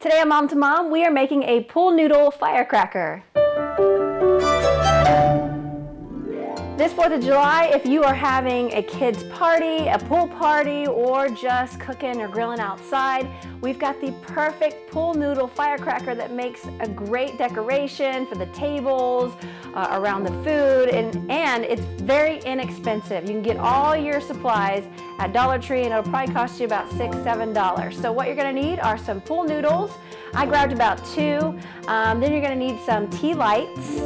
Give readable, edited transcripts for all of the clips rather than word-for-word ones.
Today on Mom to Mom, we are making a pool noodle firecracker. This 4th of July, if you are having a kids party, a pool party, or just cooking or grilling outside, we've got the perfect pool noodle firecracker that makes a great decoration for the tables, around the food, and it's very inexpensive. You can get all your supplies at Dollar Tree and it'll probably cost you about $6, $7. So what you're gonna need are some pool noodles. I grabbed about 2. Then you're gonna need some tea lights.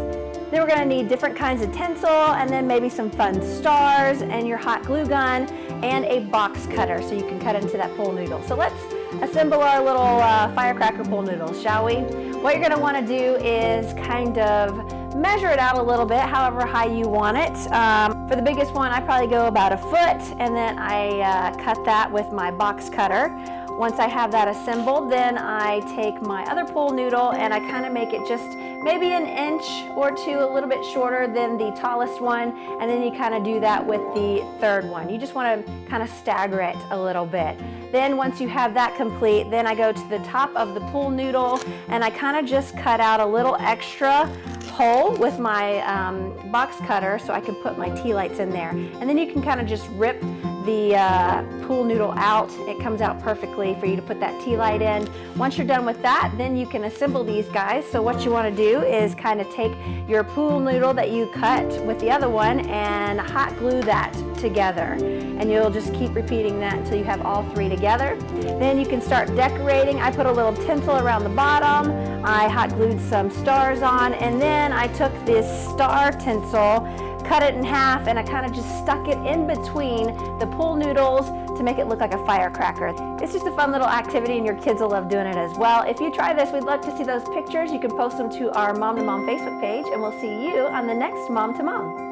Then we're gonna need different kinds of tinsel and then maybe some fun stars and your hot glue gun and a box cutter so you can cut into that pool noodle. So let's assemble our little firecracker pool noodles, shall we? What you're gonna wanna do is kind of measure it out a little bit, however high you want it. For the biggest one, I probably go about 1 foot and then I cut that with my box cutter. Once I have that assembled, then I take my other pool noodle and I kind of make it just maybe 1 inch or 2, a little bit shorter than the tallest one, and then you kind of do that with the 3rd one. You just want to kind of stagger it a little bit. Then once you have that complete, then I go to the top of the pool noodle and I kind of just cut out a little extra hole with my box cutter so I can put my tea lights in there. And then you can kind of just rip the pool noodle out. It comes out perfectly for you to put that tea light in. Once you're done with that, then you can assemble these guys. So what you want to do is kind of take your pool noodle that you cut with the other one and hot glue that together. And you'll just keep repeating that until you have all 3 together. Then you can start decorating. I put a little tinsel around the bottom. I hot glued some stars on, and then I took this star tinsel, cut it in half, and I kind of just stuck it in between the pool noodles to make it look like a firecracker. It's just a fun little activity and your kids will love doing it as well. If you try this, we'd love to see those pictures. You can post them to our Mom to Mom Facebook page, and we'll see you on the next Mom to Mom.